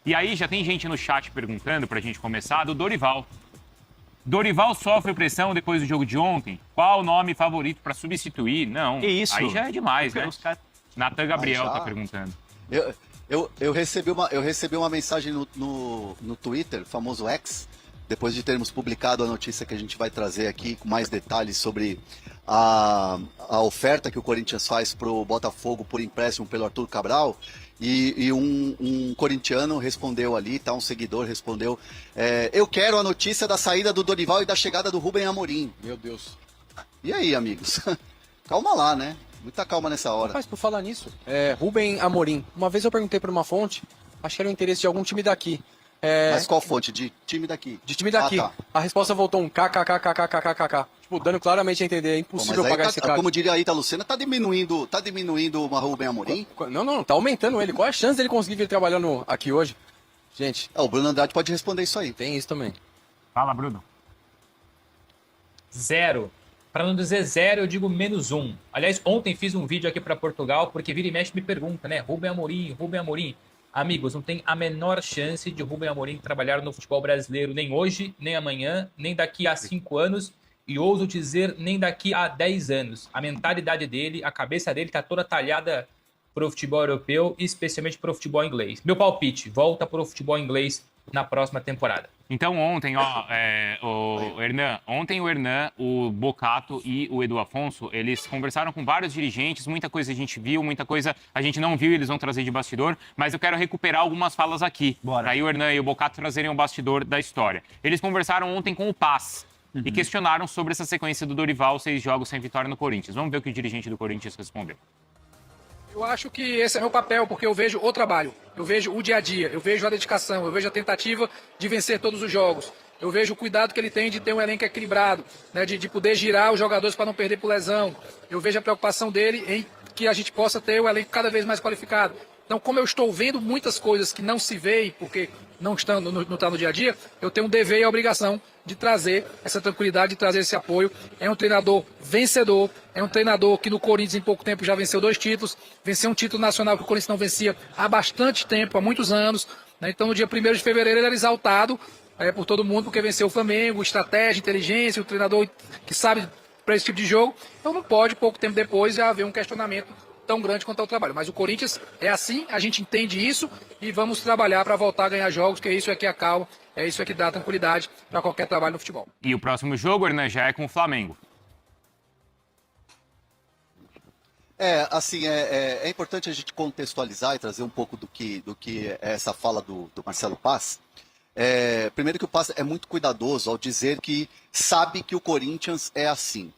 E aí já tem gente no chat perguntando, pra gente começar, do Dorival. Dorival sofre pressão depois do jogo de ontem? Qual o nome favorito pra substituir? Não, Que isso? aí já é demais, né? Natan Gabriel já? tá perguntando. Eu recebi uma mensagem no Twitter, famoso X, depois de termos publicado a notícia que a gente vai trazer aqui com mais detalhes sobre a oferta que o Corinthians faz para o Botafogo por empréstimo pelo Arthur Cabral. E um corintiano respondeu ali, tá? Um seguidor respondeu: eu quero a notícia da saída do Dorival e da chegada do Rubem Amorim. Meu Deus. E aí, amigos? Calma lá, né? Muita calma nessa hora. Mas por falar nisso, Rubem Amorim, uma vez eu perguntei para uma fonte, acho que era o interesse de algum time daqui. Mas qual fonte? De time daqui? De time daqui. Ah, tá. A resposta voltou um kkkkkkkk. Tipo, dando claramente a entender, é impossível pagar esse cara. Como diria a Ita Lucena, tá diminuindo o Rubem Amorim? Não, tá aumentando ele. Qual é a chance dele conseguir vir trabalhando aqui hoje? Gente. O Bruno Andrade pode responder isso aí. Tem isso também. Fala, Bruno. 0. Para não dizer 0, eu digo -1. Aliás, ontem fiz um vídeo aqui para Portugal, porque vira e mexe me pergunta, né? Rubem Amorim. Amigos, não tem a menor chance de Rubem Amorim trabalhar no futebol brasileiro nem hoje, nem amanhã, nem daqui a 5 anos e ouso dizer nem daqui a 10 anos. A mentalidade dele, a cabeça dele tá toda talhada pro futebol europeu e especialmente pro futebol inglês. Meu palpite, volta pro futebol inglês na próxima temporada. Então ontem, o Hernan, o Bocato e o Edu Afonso, eles conversaram com vários dirigentes, muita coisa a gente viu, muita coisa a gente não viu, eles vão trazer de bastidor, mas eu quero recuperar algumas falas aqui. Bora. Aí o Hernan e o Bocato trazerem o bastidor da história. Eles conversaram ontem com o Paz e questionaram sobre essa sequência do Dorival, 6 jogos sem vitória no Corinthians. Vamos ver o que o dirigente do Corinthians respondeu. Eu acho que esse é meu papel, porque eu vejo o trabalho, eu vejo o dia a dia, eu vejo a dedicação, eu vejo a tentativa de vencer todos os jogos. Eu vejo o cuidado que ele tem de ter um elenco equilibrado, né, de poder girar os jogadores para não perder por lesão. Eu vejo a preocupação dele em que a gente possa ter o elenco cada vez mais qualificado. Então, como eu estou vendo muitas coisas que não se veem, porque não está no dia a dia, eu tenho um dever e a obrigação de trazer essa tranquilidade, de trazer esse apoio. É um treinador vencedor, é um treinador que no Corinthians em pouco tempo já venceu 2 títulos, venceu um título nacional que o Corinthians não vencia há bastante tempo, há muitos anos. Né? Então, no dia 1º de fevereiro, ele era exaltado por todo mundo, porque venceu o Flamengo, estratégia, inteligência, o treinador que sabe para esse tipo de jogo. Então, não pode, pouco tempo depois, já haver um questionamento tão grande quanto é o trabalho. Mas o Corinthians é assim, a gente entende isso e vamos trabalhar para voltar a ganhar jogos, que isso é que acalma, é isso é que dá tranquilidade para qualquer trabalho no futebol. E o próximo jogo, Hernan, já é com o Flamengo. É importante a gente contextualizar e trazer um pouco do que é essa fala do Marcelo Paz. Primeiro que o Paz é muito cuidadoso ao dizer que sabe que o Corinthians é assim.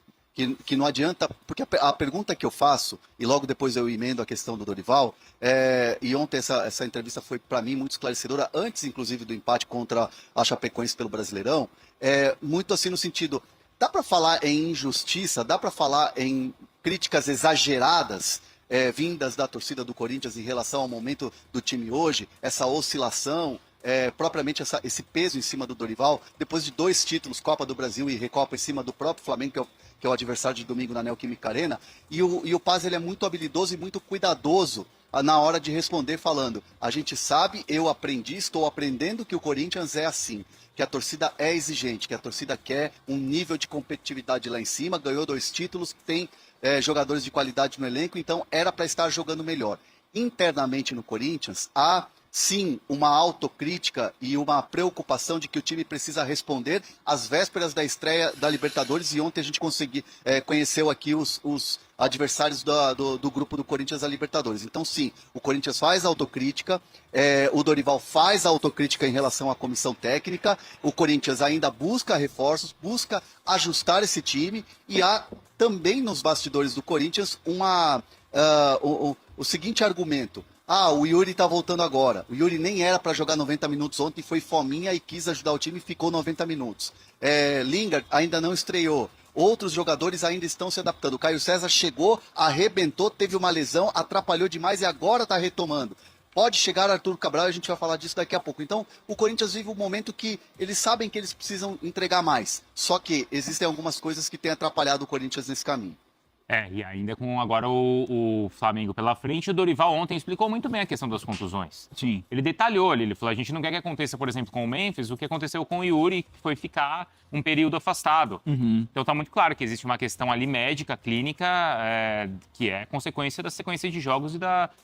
Que não adianta, porque a pergunta que eu faço, e logo depois eu emendo a questão do Dorival, e ontem essa entrevista foi para mim muito esclarecedora, antes inclusive do empate contra a Chapecoense pelo Brasileirão, muito assim no sentido, dá para falar em injustiça, dá para falar em críticas exageradas, vindas da torcida do Corinthians em relação ao momento do time hoje, essa oscilação, propriamente esse peso em cima do Dorival, depois de 2 títulos, Copa do Brasil e Recopa em cima do próprio Flamengo, que é o adversário de domingo na Neoquímica Arena, e o Paz ele é muito habilidoso e muito cuidadoso na hora de responder falando, a gente sabe, eu aprendi, estou aprendendo que o Corinthians é assim, que a torcida é exigente, que a torcida quer um nível de competitividade lá em cima, ganhou 2 títulos, tem jogadores de qualidade no elenco, então era para estar jogando melhor. Internamente no Corinthians, há sim uma autocrítica e uma preocupação de que o time precisa responder às vésperas da estreia da Libertadores, e ontem a gente conheceu aqui os adversários do grupo do Corinthians da Libertadores. Então sim, o Corinthians faz autocrítica, o Dorival faz autocrítica em relação à comissão técnica, o Corinthians ainda busca reforços, busca ajustar esse time, e há também nos bastidores do Corinthians o seguinte argumento: o Yuri está voltando agora. O Yuri nem era para jogar 90 minutos ontem, foi fominha e quis ajudar o time e ficou 90 minutos. Lingard ainda não estreou. Outros jogadores ainda estão se adaptando. O Caio César chegou, arrebentou, teve uma lesão, atrapalhou demais e agora está retomando. Pode chegar Arthur Cabral, a gente vai falar disso daqui a pouco. Então, o Corinthians vive um momento que eles sabem que eles precisam entregar mais. Só que existem algumas coisas que têm atrapalhado o Corinthians nesse caminho. E ainda com agora o Flamengo pela frente, o Dorival ontem explicou muito bem a questão das contusões. Sim. Ele detalhou ali, ele falou, a gente não quer que aconteça, por exemplo, com o Memphis, o que aconteceu com o Yuri, que foi ficar um período afastado. Então tá muito claro que existe uma questão ali médica, clínica, que é consequência da sequência de jogos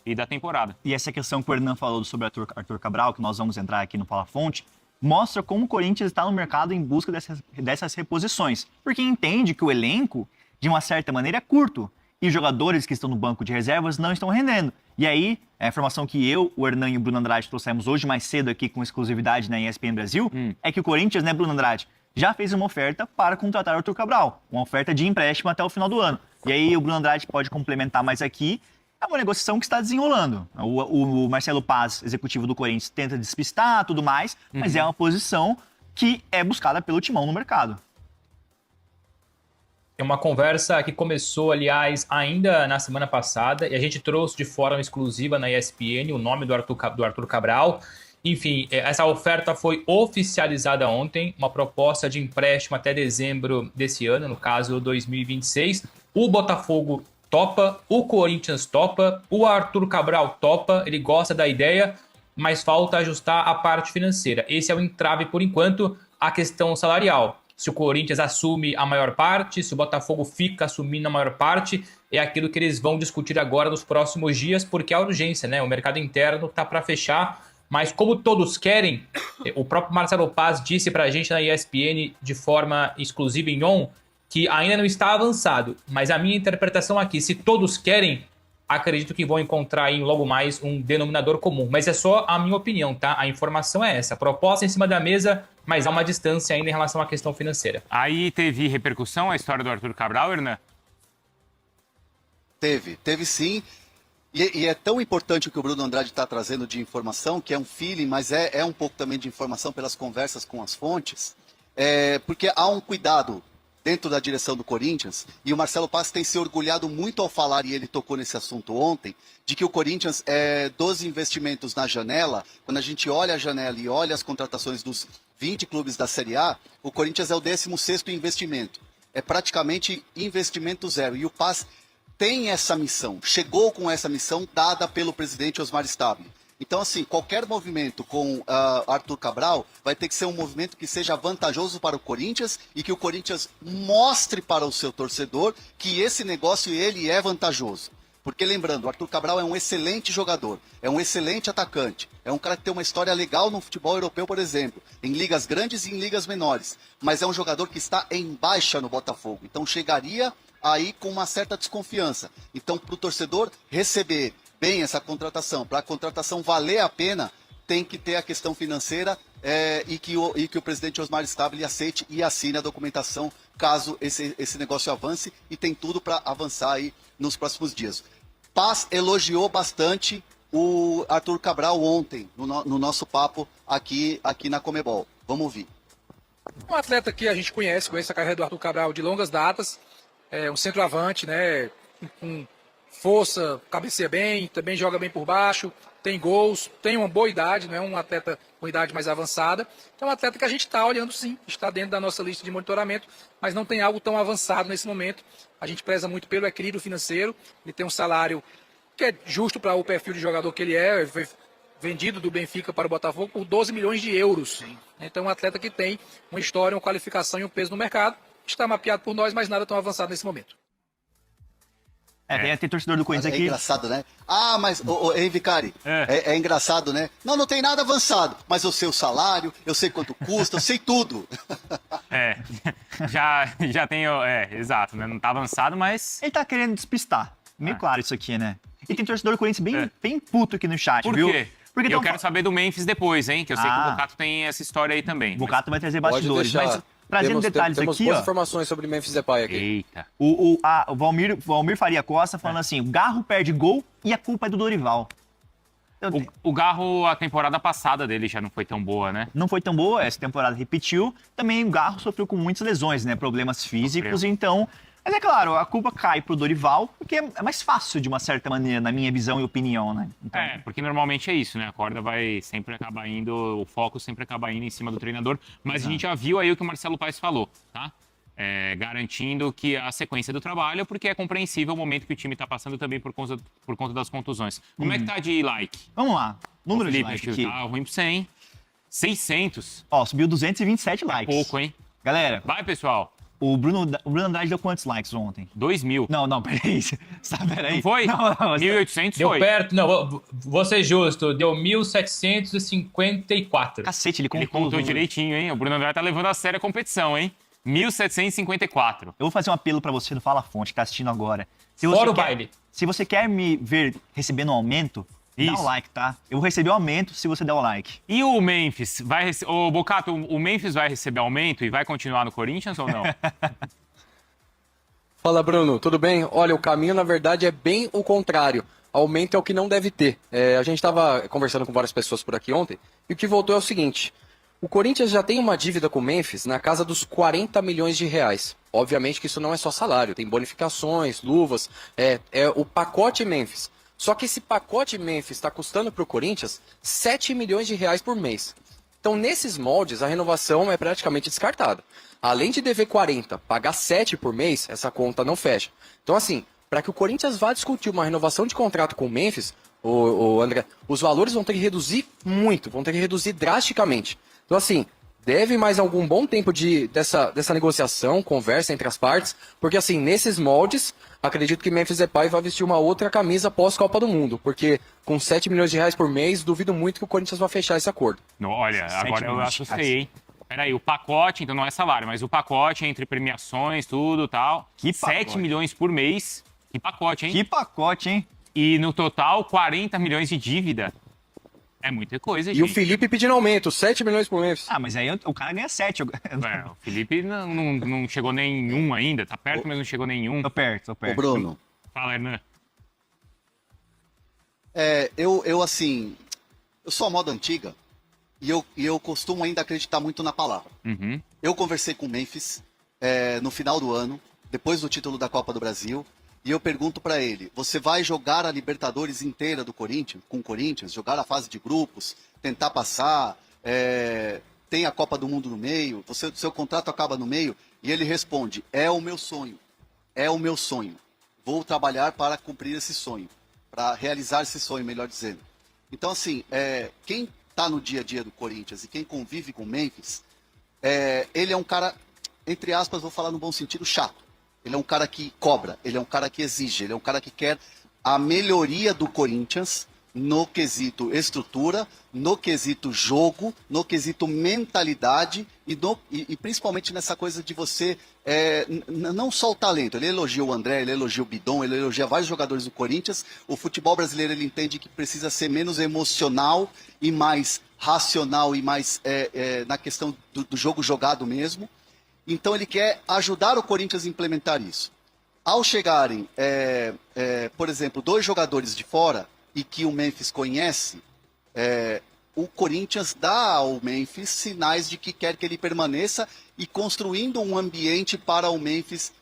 e da temporada. E essa questão que o Hernan falou sobre o Arthur Cabral, que nós vamos entrar aqui no Fala Fonte, mostra como o Corinthians está no mercado em busca dessas reposições. Porque entende que o elenco, de uma certa maneira, é curto. E os jogadores que estão no banco de reservas não estão rendendo. E aí, a informação que eu, o Hernan e o Bruno Andrade trouxemos hoje mais cedo aqui com exclusividade na ESPN Brasil, é que o Corinthians, né, Bruno Andrade, já fez uma oferta para contratar o Arthur Cabral. Uma oferta de empréstimo até o final do ano. E aí o Bruno Andrade pode complementar mais aqui. É uma negociação que está desenrolando. O Marcelo Paz, executivo do Corinthians, tenta despistar tudo mais, mas é uma posição que é buscada pelo timão no mercado. É uma conversa que começou, aliás, ainda na semana passada, e a gente trouxe de forma exclusiva na ESPN o nome do Arthur Cabral. Enfim, essa oferta foi oficializada ontem, uma proposta de empréstimo até dezembro desse ano, no caso 2026. O Botafogo topa, o Corinthians topa, o Arthur Cabral topa, ele gosta da ideia, mas falta ajustar a parte financeira. Esse é o entrave, por enquanto, a questão salarial. Se o Corinthians assume a maior parte, se o Botafogo fica assumindo a maior parte, é aquilo que eles vão discutir agora nos próximos dias, porque a urgência, né? O mercado interno tá para fechar, mas como todos querem, o próprio Marcelo Paz disse pra gente na ESPN de forma exclusiva em on, que ainda não está avançado, mas a minha interpretação aqui, se todos querem, acredito que vão encontrar aí logo mais um denominador comum. Mas é só a minha opinião, tá? A informação é essa. Proposta em cima da mesa, mas há uma distância ainda em relação à questão financeira. Aí teve repercussão a história do Arthur Cabral, Hernan? Teve sim. E é tão importante o que o Bruno Andrade está trazendo de informação, que é um feeling, mas é um pouco também de informação pelas conversas com as fontes, porque há um cuidado dentro da direção do Corinthians, e o Marcelo Paz tem se orgulhado muito ao falar, e ele tocou nesse assunto ontem, de que o Corinthians, dos investimentos na janela, quando a gente olha a janela e olha as contratações dos 20 clubes da Série A, o Corinthians é o 16º investimento. É praticamente investimento zero. E o Paz tem essa missão, chegou com essa missão dada pelo presidente Osmar Stabile. Então, assim, qualquer movimento com Arthur Cabral vai ter que ser um movimento que seja vantajoso para o Corinthians e que o Corinthians mostre para o seu torcedor que esse negócio ele é vantajoso. Porque, lembrando, o Arthur Cabral é um excelente jogador, é um excelente atacante, é um cara que tem uma história legal no futebol europeu, por exemplo, em ligas grandes e em ligas menores, mas é um jogador que está em baixa no Botafogo, então chegaria aí com uma certa desconfiança. Então, para o torcedor receber bem essa contratação, para a contratação valer a pena, tem que ter a questão financeira e que o presidente Osmar Stabile aceite e assine a documentação caso esse negócio avance, e tem tudo para avançar aí nos próximos dias. Paz elogiou bastante o Arthur Cabral ontem, no nosso papo aqui na Comebol. Vamos ouvir. Um atleta que a gente conhece a carreira do Arthur Cabral de longas datas, um centroavante, né, com força, cabeceia bem, também joga bem por baixo, tem gols, tem uma boa idade, não é um atleta com idade mais avançada. Então é um atleta que a gente está olhando sim, está dentro da nossa lista de monitoramento, mas não tem algo tão avançado nesse momento. A gente preza muito pelo equilíbrio financeiro, ele tem um salário que é justo para o perfil de jogador que ele foi vendido do Benfica para o Botafogo por 12 milhões de euros. Sim. Então é um atleta que tem uma história, uma qualificação e um peso no mercado, está mapeado por nós, mas nada tão avançado nesse momento. Tem torcedor do Corinthians aqui. É engraçado, né? Ah, mas, hein, Vicari? É engraçado, né? Não tem nada avançado, mas eu sei o salário, eu sei quanto custa, eu sei tudo. Já tenho, exato, né? Não tá avançado, mas... Ele tá querendo despistar. Meio claro isso aqui, né? E tem torcedor do Corinthians bem puto aqui no chat, Por viu? Por quê? Porque eu quero saber do Memphis depois, hein? Que eu sei que o Bocato tem essa história aí também. O Bocato vai trazer bastidores, mas... Trazendo detalhes temos aqui, boas informações sobre Memphis Depay aqui. Eita. O Valmir Faria Costa falando assim, o Garro perde gol e a culpa é do Dorival. O Garro, a temporada passada dele já não foi tão boa, né? Não foi tão boa, essa temporada repetiu. Também o Garro sofreu com muitas lesões, né? Problemas físicos, então... Mas é claro, a culpa cai pro Dorival, porque é mais fácil de uma certa maneira, na minha visão e opinião, né? Então... porque normalmente é isso, né? A corda vai sempre acabar indo, o foco sempre acaba indo em cima do treinador. Mas a gente já viu aí o que o Marcelo Paes falou, tá? garantindo que a sequência do trabalho, porque é compreensível o momento que o time está passando também por conta das contusões. Como é que tá de like? Vamos lá. Número de Felipe, likes acho que aqui. tá ruim pra 100. 600. Ó, subiu 227 likes. Pouco, hein? Galera, Vai, pessoal. o Bruno Andrade deu quantos likes ontem? 2.000. Não, peraí. Peraí. Não foi? Não. 1.800 Deu foi. perto, não, vou ser justo, deu 1.754. Cacete, ele Ele contou. contou direitinho, hein? O Bruno Andrade tá levando a sério a competição, hein? 1.754. Eu vou fazer um apelo pra você do Fala Fonte, que tá assistindo agora. Se Fora você o quer- baile. Se você quer me ver recebendo um aumento, dá Isso. o like, tá? Eu vou receber um aumento se você der o like. E o Memphis? Ô, Bocato, o Memphis vai receber aumento e vai continuar no Corinthians ou não? Fala, Bruno, tudo bem? Olha, o caminho, na verdade, é bem o contrário. Aumento é o que não deve ter. A gente estava conversando com várias pessoas por aqui ontem, e o que voltou é o seguinte. O Corinthians já tem uma dívida com o Memphis na casa dos 40 milhões de reais. Obviamente que isso não é só salário, tem bonificações, luvas, é o pacote Memphis. Só que esse pacote Memphis está custando para o Corinthians 7 milhões de reais por mês. Então, nesses moldes, a renovação é praticamente descartada. Além de dever 40, pagar 7 por mês, essa conta não fecha. Então, assim, para que o Corinthians vá discutir uma renovação de contrato com o Memphis, o André, os valores vão ter que reduzir muito, vão ter que reduzir drasticamente. Então, assim, deve mais algum bom tempo dessa negociação, conversa entre as partes, porque, assim, nesses moldes, acredito que Memphis Depay vai vestir uma outra camisa pós-Copa do Mundo, porque com 7 milhões de reais por mês, duvido muito que o Corinthians vai fechar esse acordo. Não, olha, 7 agora eu milhões de assustei, hein? Peraí, o pacote, então não é salário, mas o pacote entre premiações, tudo e tal. Que 7 pacote? milhões por mês. Que pacote, hein? Que pacote, hein? E no total, 40 milhões de dívida. É muita coisa, E gente. o Felipe pedindo aumento, 7 milhões por Memphis. Ah, mas aí o cara ganha 7. O Felipe não chegou nenhum ainda. Tá perto, mas não chegou nenhum. Tô perto. Ô, Bruno, Fala, Hernan. eu sou a moda antiga e eu costumo ainda acreditar muito na palavra. Uhum. Eu conversei com o Memphis no final do ano, depois do título da Copa do Brasil, e eu pergunto pra ele: você vai jogar a Libertadores inteira do Corinthians, com o Corinthians, jogar a fase de grupos, tentar passar, tem a Copa do Mundo no meio, seu contrato acaba no meio? E ele responde: é o meu sonho, vou trabalhar para cumprir esse sonho, para realizar esse sonho, melhor dizendo. Então, assim, quem está no dia a dia do Corinthians e quem convive com o Memphis, ele é um cara, entre aspas, vou falar no bom sentido, chato. Ele é um cara que cobra, ele é um cara que exige, ele é um cara que quer a melhoria do Corinthians no quesito estrutura, no quesito jogo, no quesito mentalidade e principalmente nessa coisa de você, não só o talento. Ele elogia o André, ele elogia o Bidon, ele elogia vários jogadores do Corinthians. O futebol brasileiro, ele entende que precisa ser menos emocional e mais racional e mais na questão do jogo jogado mesmo. Então ele quer ajudar o Corinthians a implementar isso. Ao chegarem, por exemplo, 2 jogadores de fora e que o Memphis conhece, o Corinthians dá ao Memphis sinais de que quer que ele permaneça e construindo um ambiente para o Memphis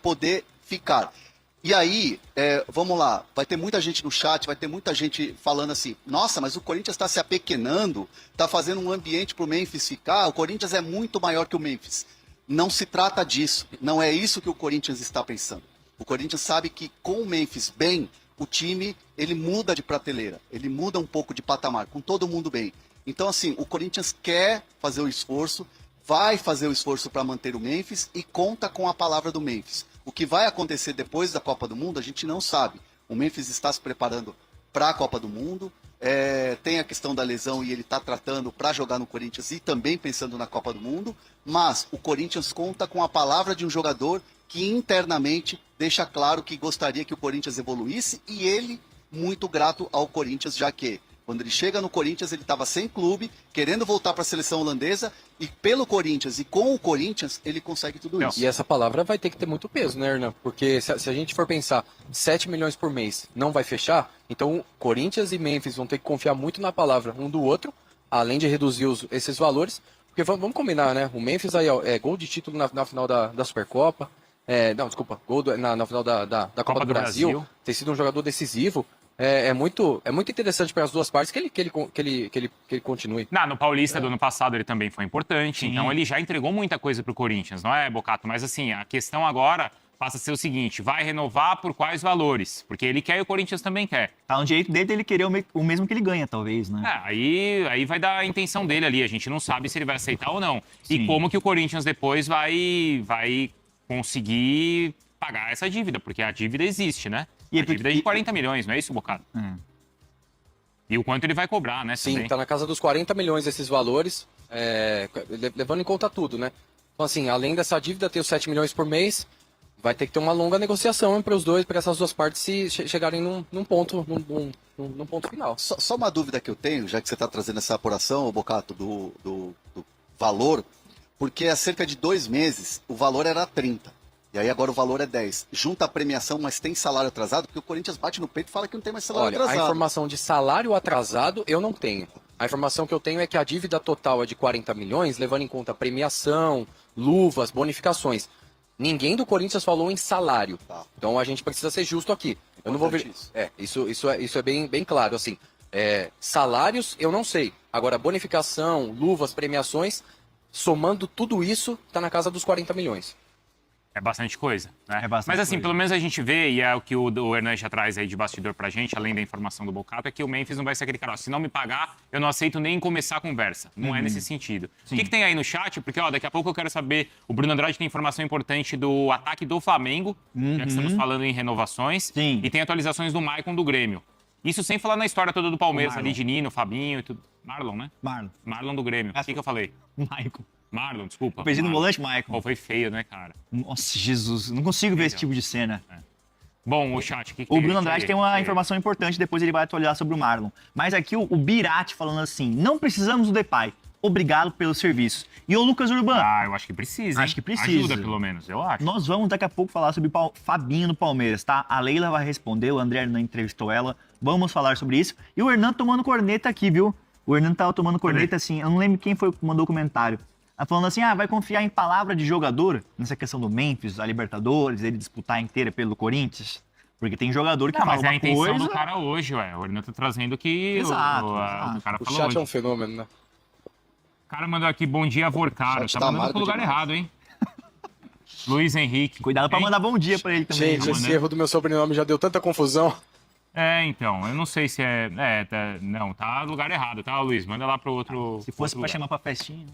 poder ficar. E aí, vamos lá, vai ter muita gente no chat, vai ter muita gente falando assim: nossa, mas o Corinthians está se apequenando, está fazendo um ambiente para o Memphis ficar, o Corinthians é muito maior que o Memphis. Não se trata disso, não é isso que o Corinthians está pensando. O Corinthians sabe que com o Memphis bem, o time ele muda de prateleira, ele muda um pouco de patamar, com todo mundo bem. Então, assim, o Corinthians quer fazer o esforço, vai fazer o esforço para manter o Memphis e conta com a palavra do Memphis. O que vai acontecer depois da Copa do Mundo, a gente não sabe. O Memphis está se preparando para a Copa do Mundo, tem a questão da lesão e ele está tratando para jogar no Corinthians e também pensando na Copa do Mundo, mas o Corinthians conta com a palavra de um jogador que internamente deixa claro que gostaria que o Corinthians evoluísse e ele muito grato ao Corinthians, já que quando ele chega no Corinthians ele estava sem clube, querendo voltar para a seleção holandesa e pelo Corinthians e com o Corinthians ele consegue tudo isso. E essa palavra vai ter que ter muito peso, né, Hernan? Porque se a gente for pensar 7 milhões por mês não vai fechar, então Corinthians e Memphis vão ter que confiar muito na palavra um do outro, além de reduzir esses valores. Porque vamos combinar, né? O Memphis aí é gol de título na final da Supercopa. Gol na final da Copa do Brasil. Ter sido um jogador decisivo. é muito interessante para as duas partes que ele continue. No Paulista do ano passado ele também foi importante, então ele já entregou muita coisa pro Corinthians, não é, Bocato? Mas assim, a questão agora passa a ser o seguinte, vai renovar por quais valores? Porque ele quer e o Corinthians também quer. Tá no direito dele querer o mesmo que ele ganha, talvez, né? Aí vai dar a intenção dele ali, a gente não sabe se ele vai aceitar ou não. Sim. E como que o Corinthians depois vai conseguir pagar essa dívida, porque a dívida existe, né? E a dívida é de 40 milhões, não é isso, Bocato? E o quanto ele vai cobrar, né? Sim, também. tá na casa dos 40 milhões esses valores, levando em conta tudo, né? Então, assim, além dessa dívida, ter os 7 milhões por mês, vai ter que ter uma longa negociação para essas duas partes se chegarem num ponto final. Só uma dúvida que eu tenho, já que você está trazendo essa apuração, Bocato, do valor, porque há cerca de 2 meses o valor era 30. E aí agora o valor é 10. Junta a premiação, mas tem salário atrasado, porque o Corinthians bate no peito e fala que não tem mais salário atrasado. A informação de salário atrasado eu não tenho. A informação que eu tenho é que a dívida total é de 40 milhões, levando em conta premiação, luvas, bonificações. Ninguém do Corinthians falou em salário. Tá. Então a gente precisa ser justo aqui. Eu não vou ver. Isso é bem claro. Assim, salários eu não sei. Agora, bonificação, luvas, premiações, somando tudo isso, está na casa dos 40 milhões. É bastante coisa, né? É bastante Mas assim, coisa. pelo menos a gente vê, e é o que o Hernandes já traz aí de bastidor pra gente, além da informação do Bocato, é que o Memphis não vai ser aquele cara, ó, se não me pagar, eu não aceito nem começar a conversa. Não é nesse sentido. Sim. O que tem aí no chat? Porque, ó, daqui a pouco eu quero saber, o Bruno Andrade tem informação importante do ataque do Flamengo, já que estamos falando em renovações, Sim. e tem atualizações do Maicon do Grêmio. Isso sem falar na história toda do Palmeiras, ali de Nino, Fabinho e tudo. Marlon, né? Marlon do Grêmio. O que eu falei? Maicon. Marlon, desculpa. Perdi no Marlon. volante, Maicon. Pô, foi feio, né, cara? Nossa, Jesus. Não consigo ver esse tipo de cena. Bom, o chat, o que O Bruno Andrade tem uma informação importante, depois ele vai atualizar sobre o Marlon. Mas aqui o Birati falando assim, não precisamos do Depay. Obrigado pelos serviços. E o Lucas Urban. Eu acho que precisa. Acho que precisa. Ajuda, pelo menos, eu acho. Nós vamos daqui a pouco falar sobre o Fabinho no Palmeiras, tá? A Leila vai responder, o André Hernan entrevistou ela. Vamos falar sobre isso. E o Hernan tomando corneta aqui, viu? O Hernan tava tomando corneta assim, eu não lembro quem foi que mandou o comentário. Ela falando assim, vai confiar em palavra de jogador nessa questão do Memphis, a Libertadores, ele disputar inteira pelo Corinthians? Porque tem jogador que fala mas é a uma intenção coisa... do cara hoje, ué. O Hernan tá trazendo que Exato, o cara O falou chat hoje. é um fenômeno, né? O cara mandou aqui, bom dia, Vorcaro. Chat Tá tá mandando amargo pro lugar demais. errado, hein? Luiz Henrique. Cuidado pra Hein? mandar bom dia pra ele também. Gente, né? esse erro do meu sobrenome já deu tanta confusão. Então, eu não sei se não, tá no lugar errado, tá, Luiz? Manda lá pro outro. Se fosse outro pra lugar. chamar pra festinha, né?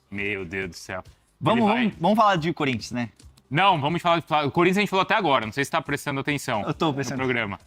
Meu Deus do céu. Vamos falar de Corinthians, né? Não, vamos falar. O Corinthians a gente falou até agora, não sei se tá prestando atenção. Eu tô prestando. No programa.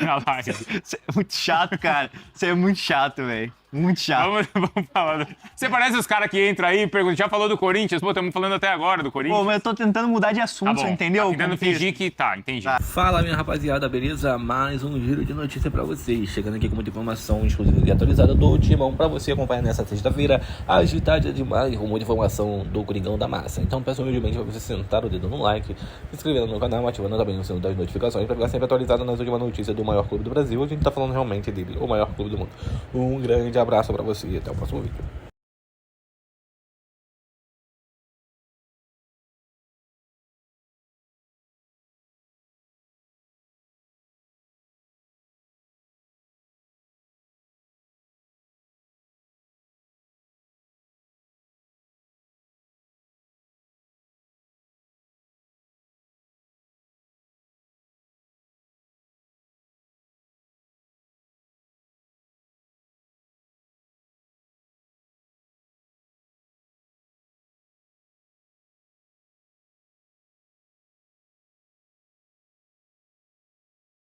Na live. Você é muito chato, cara. Você é muito chato, velho. Muito chato. Vamos falar. Você parece os caras que entram aí e perguntam, já falou do Corinthians? Pô, estamos falando até agora do Corinthians. Pô, mas eu tô tentando mudar de Tá assunto, bom, você entendeu? Tá o tentando contexto? fingir que tá, entendi. Fala, minha rapaziada, beleza? Mais um giro de notícia pra vocês. Chegando aqui com muita informação exclusiva e atualizada do Timão pra você acompanhar nessa sexta-feira, agitada demais, rumo de informação do Coringão da Massa. Então peço humildemente pra você sentar o dedo no like, se inscrever no canal, ativando também o sino das notificações pra ficar sempre atualizado nas últimas notícias do maior clube do Brasil. A gente tá falando realmente dele, o maior clube do mundo. Um grande abraço pra você e até o próximo vídeo.